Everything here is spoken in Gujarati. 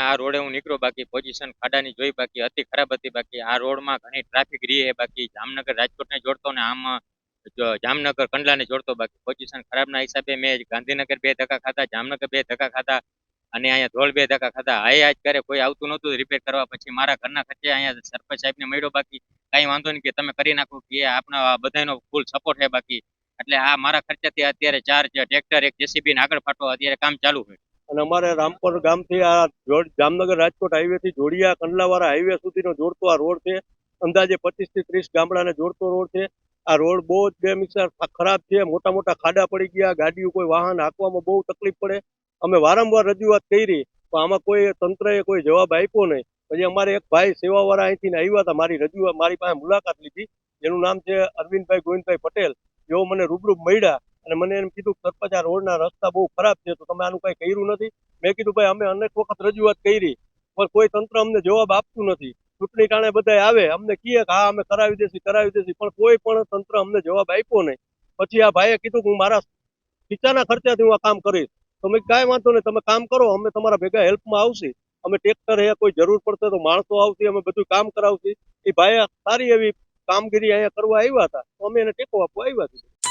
આ રોડે હું નીકળ્યો, બાકી પોઝિશન ખાડાની જોઈ, બાકી અતિ ખરાબ હતી. બાકી આ રોડમાં ઘણી ટ્રાફિક રહી છે, બાકી જામનગર રાજકોટને જોડતો ને આમ જામનગર કંડલાને જોડતો. બાકી પોઝિશન ખરાબના હિસાબે મેં ગાંધીનગર 2 ધક્કા ખાધા, જામનગર 2 ધક્કા ખાધા અને અહીંયા ધોળ 2 ધક્કા ખાધા. આજ ક્યારે કોઈ આવતું નહોતું રિપેર કરવા. પછી મારા ઘરના ખર્ચે અહીંયા સરપંચ સાહેબને મળ્યો. બાકી કઈ વાંધો નહીં કે તમે કરી નાખો, કે આપણા બધાનો ફૂલ સપોર્ટ છે. બાકી એટલે આ મારા ખર્ચાથી અત્યારે 4 ટ્રેક્ટર, 1 જેસીબી ને આગળ ફાટો અત્યારે કામ ચાલુ છે. અને અમારે રામપર ગામથી આ જામનગર રાજકોટ હાઈવે થી જોડિયા કંડલાવાળા હાઈવે સુધીનો જોડતો આ રોડ છે. અંદાજે 25 થી 30 ગામડાને જોડતો રોડ છે. આ રોડ બહુ જ બેમિસાર ખરાબ છે. મોટા મોટા ખાડા પડી ગયા, ગાડીઓ કોઈ વાહન હાંકવામાં બહુ તકલીફ પડે. અમે વારંવાર રજૂઆત કરી, પણ આમાં કોઈ તંત્રએ કોઈ જવાબ આપ્યો નહીં. પછી અમારે એક ભાઈ સેવાવાળા અહીંથી આવ્યા હતા, મારી પાસે મુલાકાત લીધી, જેનું નામ છે અરવિંદભાઈ ગોવિંદભાઈ પટેલ. જેઓ મને રૂબરૂ મળ્યા અને મને એમ કીધું કે સરપંચ આ રોડના રસ્તા બહુ ખરાબ છે, તો તમે આનું કઈ કર્યું નથી. મેં કીધું ભાઈ અમે અનેક વખત રજૂઆત કરી, પણ કોઈ તંત્ર અમને જવાબ આપતું નથી. ચૂંટણી ટાણે બધા આવે, અમને કહે કે હા અમે કરાવી દેશી, પણ કોઈ પણ તંત્ર અમને જવાબ આપ્યો નહીં. પછી આ ભાઈએ કીધું કે હું મારા ખીચાના ખર્ચાથી હું આ કામ કરીશ. તો મેં કાંઈ વાંધો નહીં, તમે કામ કરો, અમે તમારા ભેગા હેલ્પમાં આવશી. અમે ટ્રેક્ટર હે, કોઈ જરૂર પડશે તો માણસો આવશે, અમે બધું કામ કરાવશી. એ ભાઈએ સારી એવી કામગીરી અહીંયા કરવા આવ્યા હતા, તો અમે એને ટેકો આપવા આવ્યા છીએ.